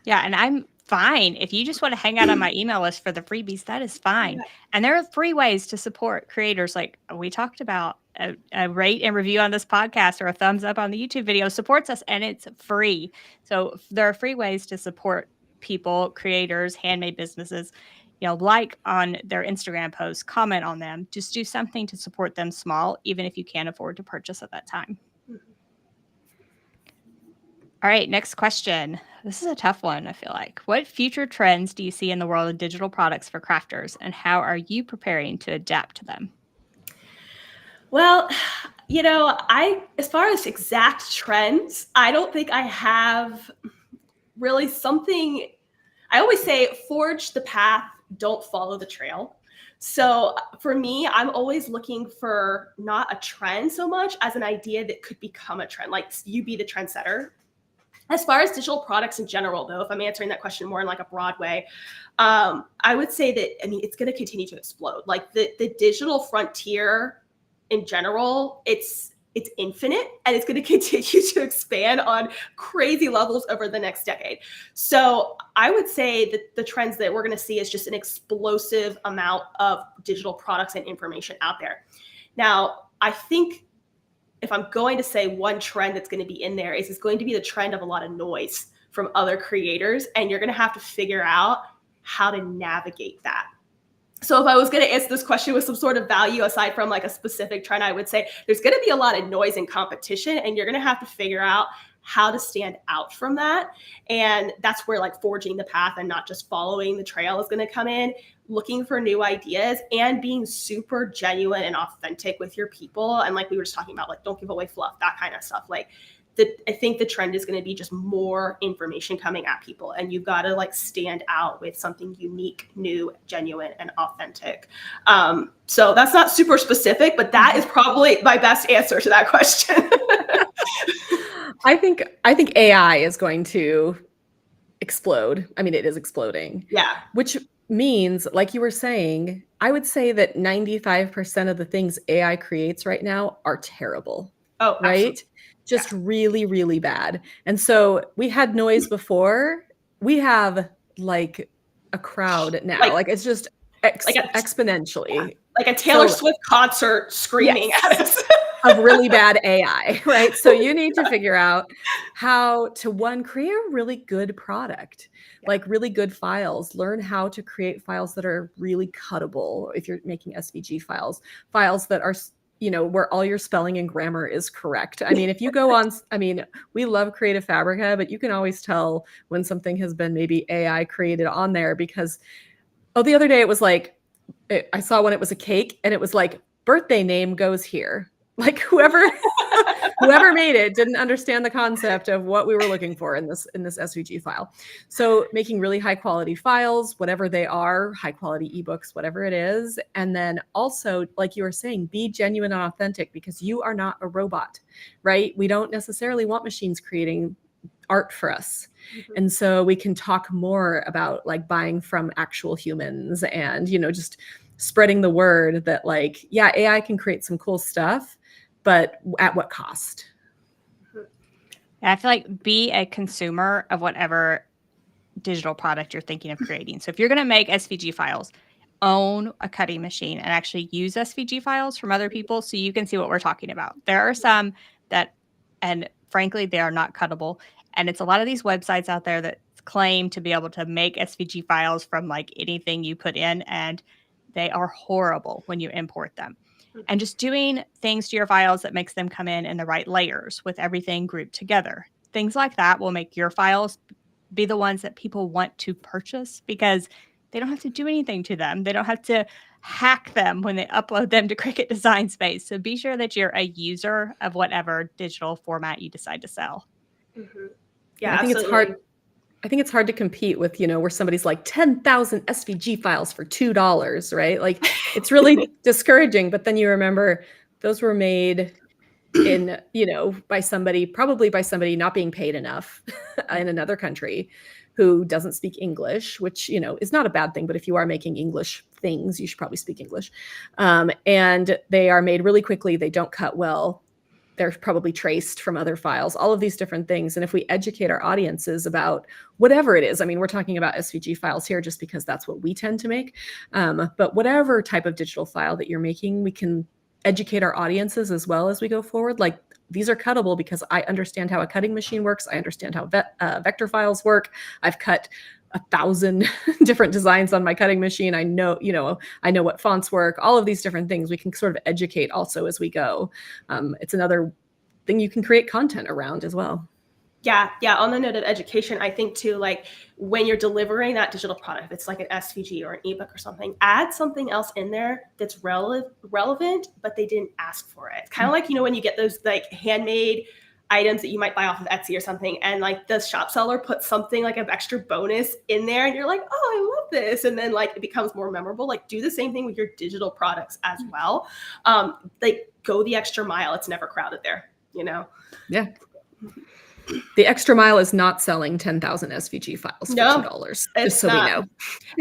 Yeah, and I'm fine. If you just want to hang out on my email list for the freebies, that is fine. And there are free ways to support creators like we talked about. A rate and review on this podcast or a thumbs up on the YouTube video supports us, and it's free. So there are free ways to support people, creators, handmade businesses. You know, like on their Instagram posts, comment on them. Just do something to support them small, even if you can't afford to purchase at that time. All right, next question. This is a tough one, I feel like. What future trends do you see in the world of digital products for crafters, and how are you preparing to adapt to them? Well, you know, as far as exact trends, I don't think I have really something. I always say forge the path, don't follow the trail. So for me, I'm always looking for not a trend so much as an idea that could become a trend, like you be the trendsetter. As far as digital products in general, though, if I'm answering that question more in like a broad way, I would say that, I mean, it's going to continue to explode. Like the digital frontier in general, it's infinite and it's going to continue to expand on crazy levels over the next decade. So I would say that the trends that we're going to see is just an explosive amount of digital products and information out there. Now, I think if I'm going to say one trend that's going to be in there is it's going to be the trend of a lot of noise from other creators, and you're going to have to figure out how to navigate that. So if I was going to answer this question with some sort of value aside from like a specific trend, I would say there's going to be a lot of noise and competition, and you're going to have to figure out how to stand out from that. And that's where like forging the path and not just following the trail is going to come in, looking for new ideas and being super genuine and authentic with your people. And like we were just talking about, like, don't give away fluff, that kind of stuff. Like I think the trend is going to be just more information coming at people, and you've got to like stand out with something unique, new, genuine, and authentic. So that's not super specific, but that is probably my best answer to that question. I think AI is going to explode. I mean, it is exploding. Yeah. Which means, like you were saying, I would say that 95% of the things AI creates right now are terrible. Oh, right? absolutely. Just really, really bad. And so we had noise before. We have like a crowd now. Like it's just exponentially. Yeah. Like a Taylor Swift concert screaming at us. Of really bad AI, right? So you need to figure out how to, one, create a really good product, like really good files. Learn how to create files that are really cuttable. If you're making SVG files that are, you know, where all your spelling and grammar is correct. I mean, if you go on, I mean, we love Creative Fabrica, but you can always tell when something has been maybe AI created on there because, the other day it was like, I saw when it was a cake and it was like, birthday name goes here. Like whoever Whoever made it didn't understand the concept of what we were looking for in this SVG file. So making really high quality files, whatever they are, high quality ebooks, whatever it is. And then also, like you were saying, be genuine and authentic, because you are not a robot, right? We don't necessarily want machines creating art for us. And so we can talk more about like buying from actual humans and, just spreading the word that like, yeah, AI can create some cool stuff, but at what cost? I feel like be a consumer of whatever digital product you're thinking of creating. So if you're going to make SVG files, own a cutting machine and actually use SVG files from other people so you can see what we're talking about. There are some that, and frankly, they are not cuttable. And it's a lot of these websites out there that claim to be able to make SVG files from like anything you put in, and they are horrible when you import them. And just doing things to your files that makes them come in the right layers with everything grouped together. Things like that will make your files be the ones that people want to purchase, because they don't have to do anything to them. They don't have to hack them when they upload them to Cricut Design Space. So be sure that you're a user of whatever digital format you decide to sell. Yeah, I think absolutely. it's hard to compete with, where somebody's like 10,000 SVG files for $2, right? Like it's really discouraging, but then you remember those were made in, probably by somebody not being paid enough in another country who doesn't speak English, which, is not a bad thing. But if you are making English things, you should probably speak English. And they are made really quickly. They don't cut well. They're probably traced from other files, all of these different things. And if we educate our audiences about whatever it is, I mean, we're talking about SVG files here just because that's what we tend to make. But whatever type of digital file that you're making, we can educate our audiences as well as we go forward. Like, these are cuttable because I understand how a cutting machine works. I understand how vector files work. I've cut 1,000 different designs on my cutting machine. I know what fonts work, all of these different things. We can sort of educate also as we go. It's another thing you can create content around as well. Yeah. On the note of education, I think too, like when you're delivering that digital product, if it's like an SVG or an ebook or something, add something else in there that's relevant, but they didn't ask for it. It's kind of like, when you get those like handmade items that you might buy off of Etsy or something, and like the shop seller puts something like an extra bonus in there, and you're like, oh, I love this. And then like it becomes more memorable. Like do the same thing with your digital products as well. Like go the extra mile. It's never crowded there, Yeah. The extra mile is not selling 10,000 SVG files for $2, just so we know.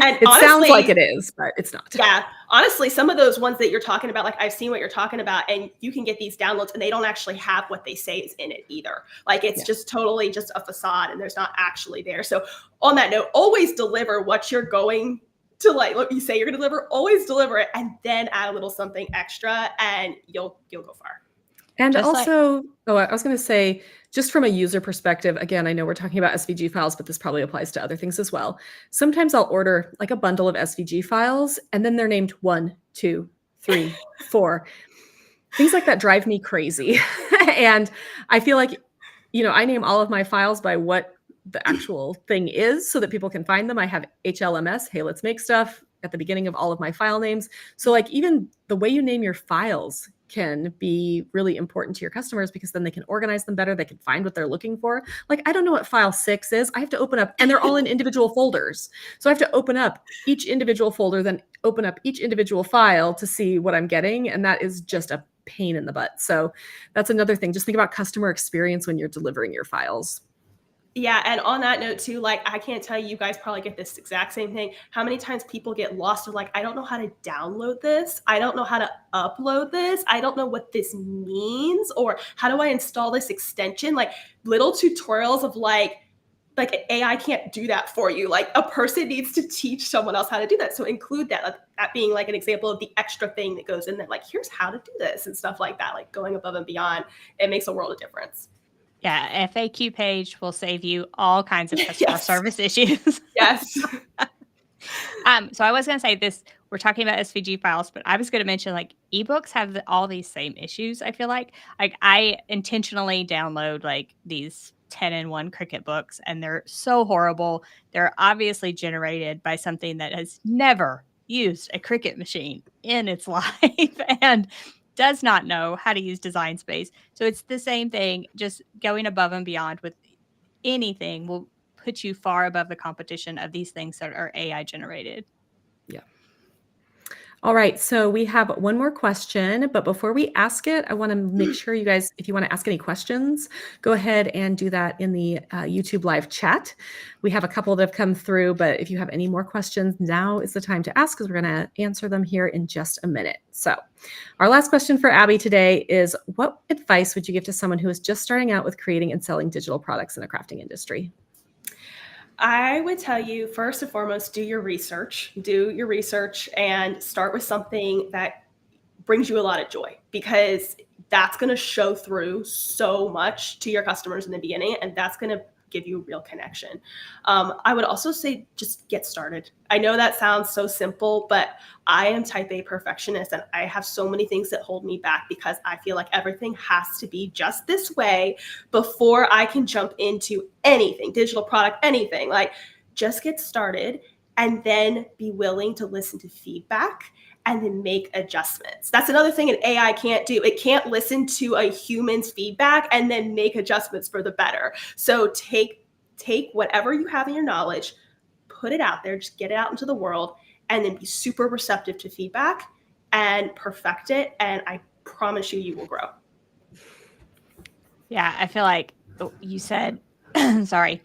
And it honestly, sounds like it is, but it's not. Yeah. Honestly, some of those ones that you're talking about, like I've seen what you're talking about, and you can get these downloads and they don't actually have what they say is in it either. Like it's just totally just a facade and there's not actually there. So on that note, always deliver what you're going to, like what you say you're going to deliver, always deliver it, and then add a little something extra and you'll go far. And just also, I was going to say, just from a user perspective, again, I know we're talking about SVG files, but this probably applies to other things as well. Sometimes I'll order like a bundle of SVG files and then they're named 1, 2, 3, 4. Things like that drive me crazy. And I feel like, I name all of my files by what the actual thing is so that people can find them. I have HLMS, Hey, Let's Make Stuff, at the beginning of all of my file names. So like even the way you name your files can be really important to your customers, because then they can organize them better. They can find what they're looking for. Like, I don't know what file 6 is. I have to open up, and they're all in individual folders. So I have to open up each individual folder, then open up each individual file to see what I'm getting. And that is just a pain in the butt. So that's another thing. Just think about customer experience when you're delivering your files. Yeah. And on that note too, like I can't tell you, you guys probably get this exact same thing. How many times people get lost or like, I don't know how to download this. I don't know how to upload this. I don't know what this means, or how do I install this extension? Like little tutorials of like AI can't do that for you. Like a person needs to teach someone else how to do that. So include that being like an example of the extra thing that goes in there. Like, here's how to do this and stuff like that, like going above and beyond. It makes a world of difference. Yeah, FAQ page will save you all kinds of customer service issues. Yes. So I was going to say this, we're talking about SVG files, but I was going to mention like ebooks have all these same issues. I feel like I intentionally download like these 10-in-1 Cricut books, and they're so horrible. They're obviously generated by something that has never used a Cricut machine in its life. And does not know how to use Design Space. So it's the same thing, just going above and beyond with anything will put you far above the competition of these things that are AI generated. Yeah. All right, so we have one more question, but before we ask it, I want to make sure you guys, if you want to ask any questions, go ahead and do that in the YouTube live chat. We have a couple that have come through, but if you have any more questions, now is the time to ask because we're going to answer them here in just a minute. So our last question for Abbi today is, what advice would you give to someone who is just starting out with creating and selling digital products in the crafting industry? I would tell you, first and foremost, do your research. Do your research and start with something that brings you a lot of joy, because that's going to show through so much to your customers in the beginning, and that's going to give you a real connection. I would also say just get started. I know that sounds so simple, but I am type A perfectionist, and I have so many things that hold me back because I feel like everything has to be just this way before I can jump into anything, digital product, anything. Like, just get started and then be willing to listen to feedback and then make adjustments. That's another thing an AI can't do. It can't listen to a human's feedback and then make adjustments for the better. So take whatever you have in your knowledge, put it out there, just get it out into the world, and then be super receptive to feedback and perfect it. And I promise you, you will grow. Yeah, I feel like you said, sorry,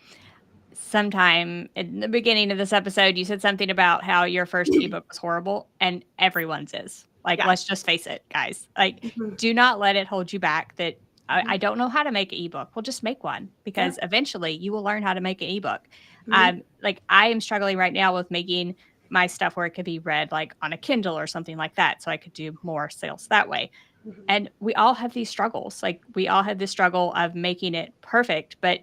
sometime in the beginning of this episode, you said something about how your first ebook was horrible, and everyone's is. Like, Yeah. let's just face it, guys. Like, Mhm. do not let it hold you back that I Mhm. don't know how to make an ebook. Well, just make one, because eventually you will learn how to make an ebook. Mhm. Like, I am struggling right now with making my stuff where it could be read like on a Kindle or something like that, so I could do more sales that way. Mhm. And we all have these struggles. Like, we all have this struggle of making it perfect, but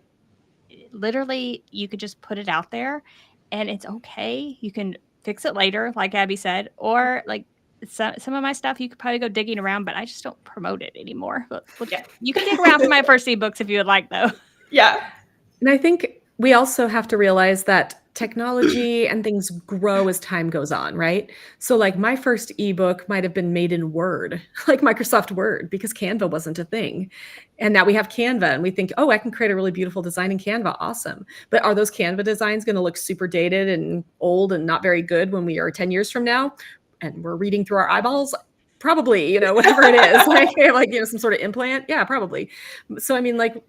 literally you could just put it out there and it's okay. You can fix it later, like Abbi said, or like some of my stuff you could probably go digging around, but I just don't promote it anymore. But Yeah. you can dig around for my first ebooks if you would like, though. Yeah. And I think we also have to realize that technology and things grow as time goes on, right? So like my first ebook might have been made in Word, like Microsoft Word, because Canva wasn't a thing. And now we have Canva and we think, oh, I can create a really beautiful design in Canva. Awesome. But are those Canva designs going to look super dated and old and not very good when we are 10 years from now? And we're reading through our eyeballs? Probably, whatever it is, like, some sort of implant. Yeah, probably. So, I mean, like,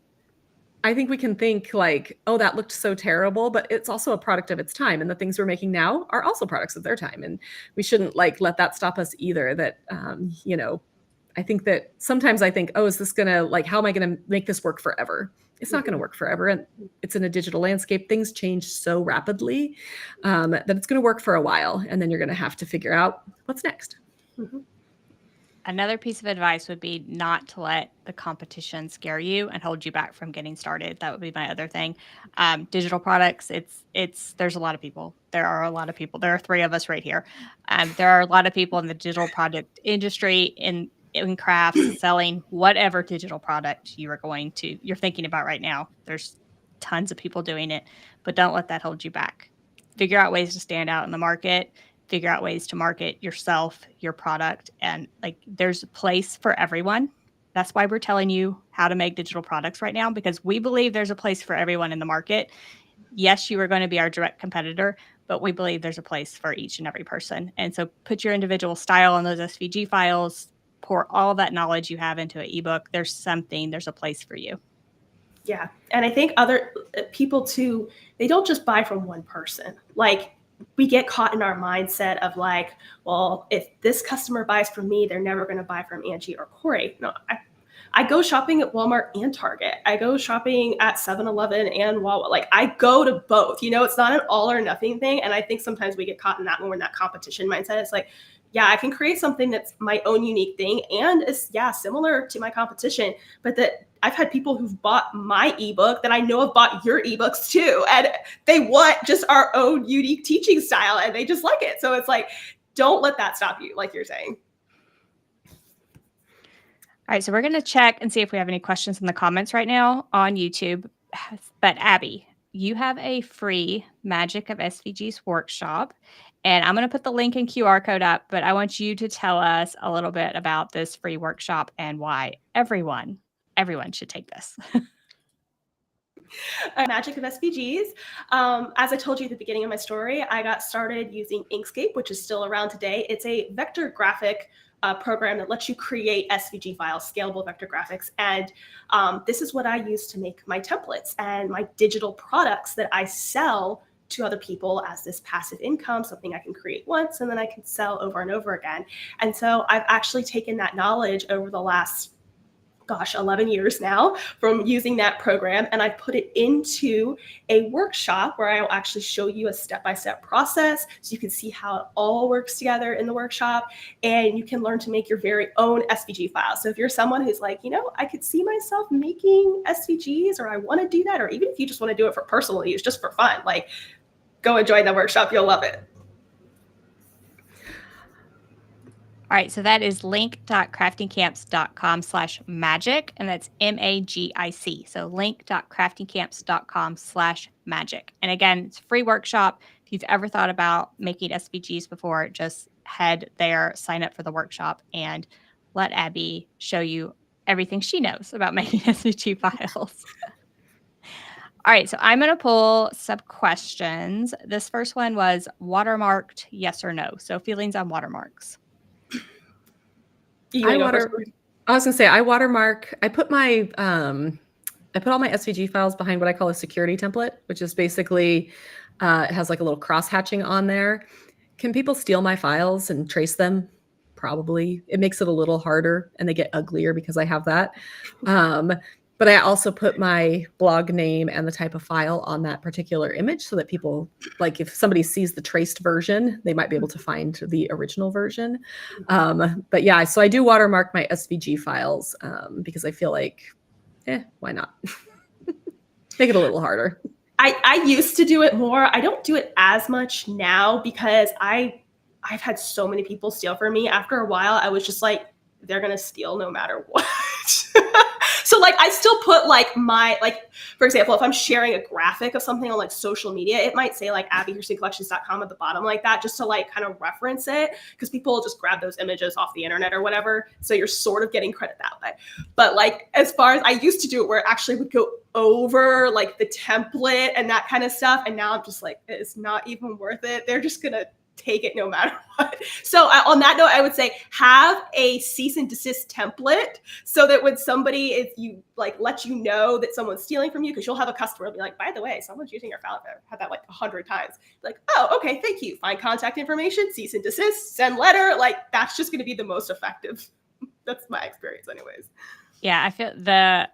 I think we can think like, oh, that looked so terrible, but it's also a product of its time. And the things we're making now are also products of their time. And we shouldn't like let that stop us either. That, I think that sometimes I think, oh, is this going to like, how am I going to make this work forever? It's not going to work forever. And it's in a digital landscape. Things change so rapidly that it's going to work for a while. And then you're going to have to figure out what's next. Mhm. Another piece of advice would be not to let the competition scare you and hold you back from getting started. That would be my other thing. Digital products, there's a lot of people. There are a lot of people. There are three of us right here. There are a lot of people in the digital product industry, in crafts, selling whatever digital product you're thinking about right now. There's tons of people doing it, but don't let that hold you back. Figure out ways to stand out in the market, figure out ways to market yourself, your product, and like there's a place for everyone. That's why we're telling you how to make digital products right now, because we believe there's a place for everyone in the market. Yes, you are going to be our direct competitor, but we believe there's a place for each and every person. And so put your individual style on those SVG files, pour all that knowledge you have into an ebook. There's a place for you. Yeah. And I think other people too, they don't just buy from one person. Like, we get caught in our mindset of like, well, if this customer buys from me, they're never going to buy from Angie or Corey. No, I go shopping at Walmart and Target. I go shopping at 7-Eleven and Wawa. Like, I go to both. It's not an all or nothing thing. And I think sometimes we get caught in that when we're in that competition mindset. It's like, yeah, I can create something that's my own unique thing and is, similar to my competition, but that I've had people who've bought my ebook that I know have bought your ebooks too. And they want just our own unique teaching style and they just like it. So it's like, don't let that stop you, like you're saying. All right, so we're going to check and see if we have any questions in the comments right now on YouTube. But Abbi, you have a free Magic of SVGs workshop, and I'm going to put the link and QR code up, but I want you to tell us a little bit about this free workshop and why everyone should take this. Magic of SVGs. As I told you at the beginning of my story, I got started using Inkscape, which is still around today. It's a vector graphic program that lets you create SVG files, scalable vector graphics. And this is what I use to make my templates and my digital products that I sell to other people as this passive income, something I can create once and then I can sell over and over again. And so I've actually taken that knowledge over the last 11 years now from using that program, and I put it into a workshop where I will actually show you a step-by-step process so you can see how it all works together in the workshop, and you can learn to make your very own SVG file. So if you're someone who's like, I could see myself making SVGs, or I want to do that, or even if you just want to do it for personal use, just for fun, like, go and join the workshop. You'll love it. All right, so that is link.craftingcamps.com/magic, and that's MAGIC. So link.craftingcamps.com/magic. And again, it's a free workshop. If you've ever thought about making SVGs before, just head there, sign up for the workshop, and let Abby show you everything she knows about making SVG files. All right, so I'm going to pull some questions. This first one was watermarked, yes or no. So feelings on watermarks. I was gonna say I watermark. I put all my SVG files behind what I call a security template, which is basically it has like a little cross hatching on there. Can people steal my files and trace them? Probably. It makes it a little harder, and they get uglier because I have that. But I also put my blog name and the type of file on that particular image so that people, like if somebody sees the traced version, they might be able to find the original version. But yeah, so I do watermark my SVG files because I feel like, why not? Make it a little harder. I used to do it more. I don't do it as much now because I've had so many people steal from me. After a while, I was just like, they're going to steal no matter what. So like I still put like for example, if I'm sharing a graphic of something on like social media, it might say like abbikirstencollections.com at the bottom like that, just to like kind of reference it, because people will just grab those images off the internet or whatever. So you're sort of getting credit that way. But like as far as I used to do it, where it actually would go over like the template and that kind of stuff. And now I'm just like, it's not even worth it. They're just going to take it no matter what. So on that note, I would say have a cease and desist template so that when somebody, if you like, let you know that someone's stealing from you, because you'll have a customer be like, by the way, someone's using your file. I've had that like 100 times. Like, oh, okay, thank you. Find contact information, cease and desist, send letter. Like that's just going to be the most effective. That's my experience anyways. Yeah, I feel the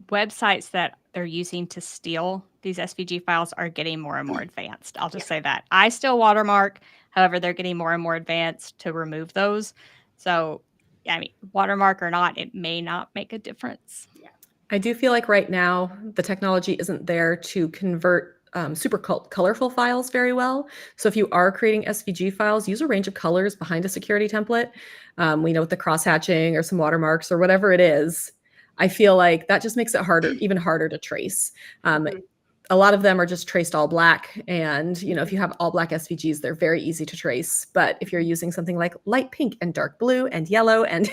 websites that they're using to steal these SVG files are getting more and more advanced. I'll just say that. I still watermark. However, they're getting more and more advanced to remove those. So, yeah, I mean, watermark or not, it may not make a difference. Yeah. I do feel like right now the technology isn't there to convert super colorful files very well. So if you are creating SVG files, use a range of colors behind a security template. We know with the cross hatching or some watermarks or whatever it is, I feel like that just makes it even harder to trace. A lot of them are just traced all black. And, if you have all black SVGs, they're very easy to trace. But if you're using something like light pink and dark blue and yellow, and,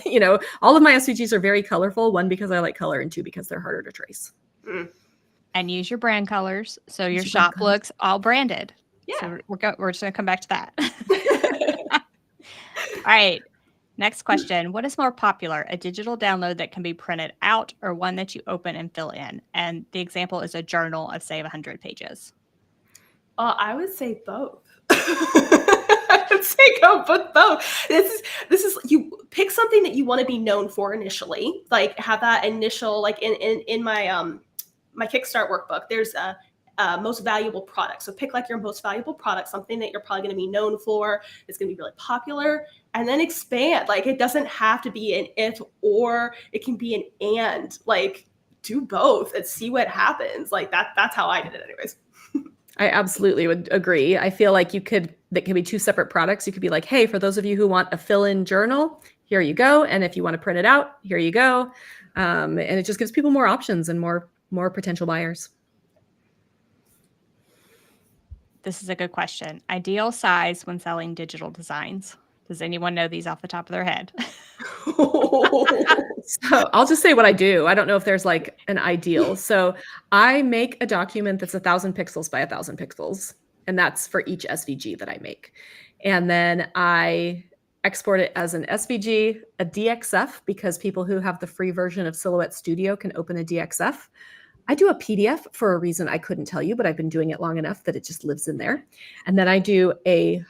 all of my SVGs are very colorful, one, because I like color, and two, because they're harder to trace. And use your brand colors. So your shop looks all branded. Yeah. So we're just going to come back to that. All right. Next question. What is more popular, a digital download that can be printed out or one that you open and fill in? And the example is a journal of, say, 100 pages. I would say both. I would say go with both. This is you pick something that you want to be known for initially, like have that initial, like in my my Kickstart workbook, there's a most valuable product. So pick like your most valuable product, something that you're probably going to be known for. It's going to be really popular, and then expand. Like it doesn't have to be an if or, it can be an and. Like do both and see what happens. Like that's how I did it anyways. I absolutely would agree. I feel like that could be two separate products. You could be like, hey, for those of you who want a fill-in journal, here you go. And if you want to print it out, here you go. And it just gives people more options and more potential buyers. this is a good question. Ideal size when selling digital designs. Does anyone know these off the top of their head? So I'll just say what I do. I don't know if there's like an ideal. So I make a document that's 1,000 pixels by 1,000 pixels, and that's for each SVG that I make. And then I export it as an SVG, a DXF, because people who have the free version of Silhouette Studio can open a DXF. I do a PDF for a reason I couldn't tell you, but I've been doing it long enough that it just lives in there. And then I do a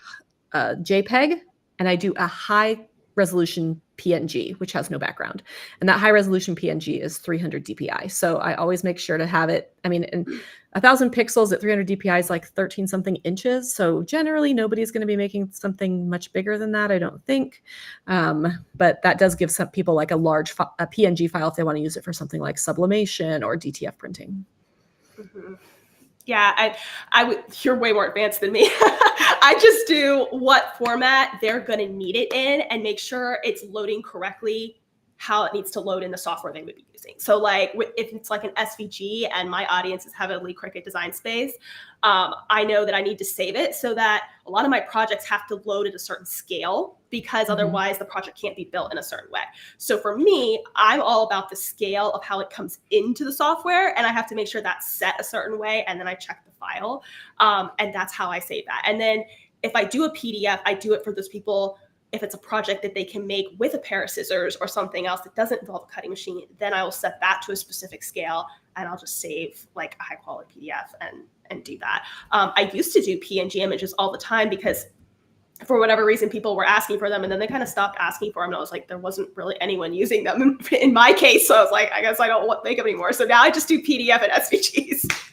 JPEG, and I do a high resolution PNG, which has no background. And that high resolution PNG is 300 DPI. So I always make sure to have it. I mean, and 1,000 pixels at 300 DPI is like 13 something inches. So generally nobody's going to be making something much bigger than that, I don't think. But that does give some people like a large a PNG file if they want to use it for something like sublimation or DTF printing. Mm-hmm. Yeah, you're way more advanced than me. I just do what format they're going to need it in and make sure it's loading correctly how it needs to load in the software they would be using. So like if it's like an SVG and my audience is heavily Cricut design space, I know that I need to save it so that a lot of my projects have to load at a certain scale because otherwise the project can't be built in a certain way. So for me, I'm all about the scale of how it comes into the software, and I have to make sure that's set a certain way, and then I check the file, and that's how I save that. And then if I do a PDF, I do it for those people. If it's a project that they can make with a pair of scissors or something else that doesn't involve a cutting machine, then I will set that to a specific scale, and I'll just save like a high quality PDF and do that. I used to do PNG images all the time because for whatever reason, people were asking for them, and then they kind of stopped asking for them. And I was like, there wasn't really anyone using them in my case. So I was like, I guess I don't make them anymore. So now I just do PDF and SVGs.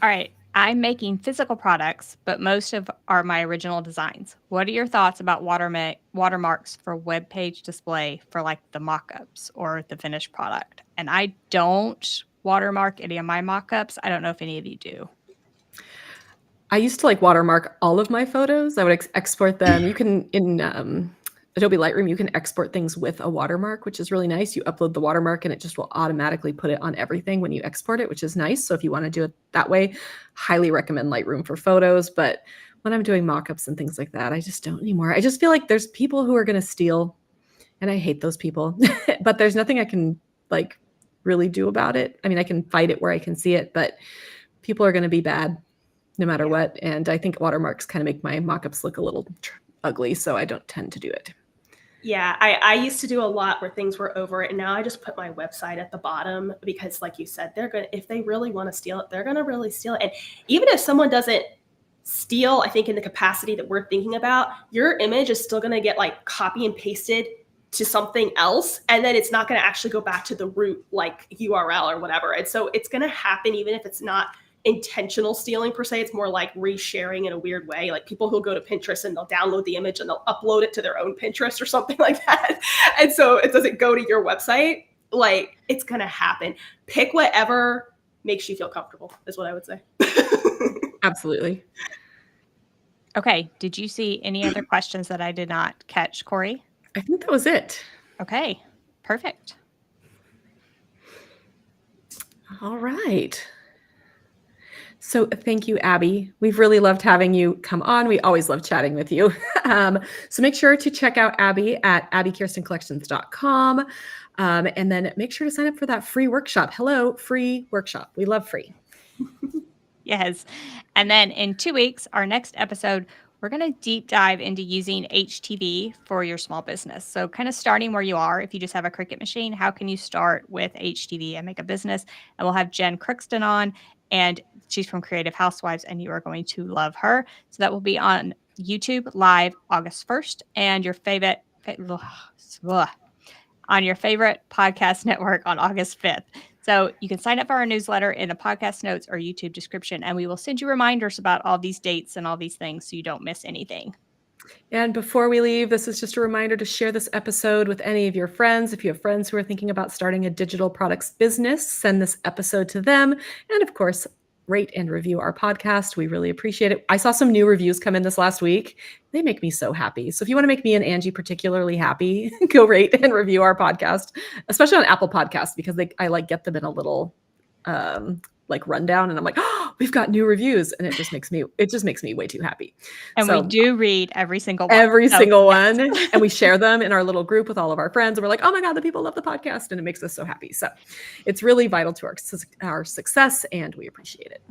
All right. I'm making physical products, but most of are my original designs. What are your thoughts about watermarks for web page display for like the mock-ups or the finished product? And I don't watermark any of my mock-ups. I don't know if any of you do. I used to like watermark all of my photos. I would export them. You can, in Adobe Lightroom, you can export things with a watermark, which is really nice. You upload the watermark and it just will automatically put it on everything when you export it, which is nice. So if you want to do it that way, highly recommend Lightroom for photos. But when I'm doing mock-ups and things like that, I just don't anymore. I just feel like there's people who are going to steal, and I hate those people, but there's nothing I can like really do about it. I mean, I can fight it where I can see it, but people are going to be bad no matter what. And I think watermarks kind of make my mock-ups look a little ugly, so I don't tend to do it. Yeah, I used to do a lot where things were over it, and now I just put my website at the bottom because, like you said, they're gonna, if they really want to steal it, they're gonna really steal it. And even if someone doesn't steal, I think in the capacity that we're thinking about, your image is still gonna get like copy and pasted to something else, and then it's not gonna actually go back to the root like URL or whatever. And so it's gonna happen even if it's not intentional stealing per se. It's more like resharing in a weird way, like people who'll go to Pinterest and they'll download the image and they'll upload it to their own Pinterest or something like that, and so it doesn't go to your website. Like, it's gonna happen. Pick whatever makes you feel comfortable is what I would say. Absolutely. Okay, did you see any other questions that I did not catch, Corey? I think that was it. Okay, perfect. All right. So thank you, Abby. We've really loved having you come on. We always love chatting with you. So make sure to check out Abby at abbikirstencollections.com. And then make sure to sign up for that free workshop. Hello, free workshop. We love free. Yes. And then in 2 weeks, our next episode, we're going to deep dive into using HTV for your small business. So kind of starting where you are, if you just have a Cricut machine, how can you start with HTV and make a business? And we'll have Jen Crookston on, and she's from Creative Housewives, and you are going to love her. So that will be on YouTube live August 1st, and your favorite on your favorite podcast network on August 5th. So you can sign up for our newsletter in the podcast notes or YouTube description, and we will send you reminders about all these dates and all these things so you don't miss anything. And before we leave, this is just a reminder to share this episode with any of your friends. If you have friends who are thinking about starting a digital products business, send this episode to them. And of course, rate and review our podcast. We really appreciate it. I saw some new reviews come in this last week. They make me so happy. So if you want to make me and Angie particularly happy, go rate and review our podcast, especially on Apple Podcasts, because I like get them in a little like rundown, and I'm like, oh, we've got new reviews, and it just makes me way too happy. And So we do read every single one. every So, single yes. one, and we share them in our little group with all of our friends, and we're like, oh my God, the people love the podcast, and it makes us so happy. So it's really vital to our success, and we appreciate it.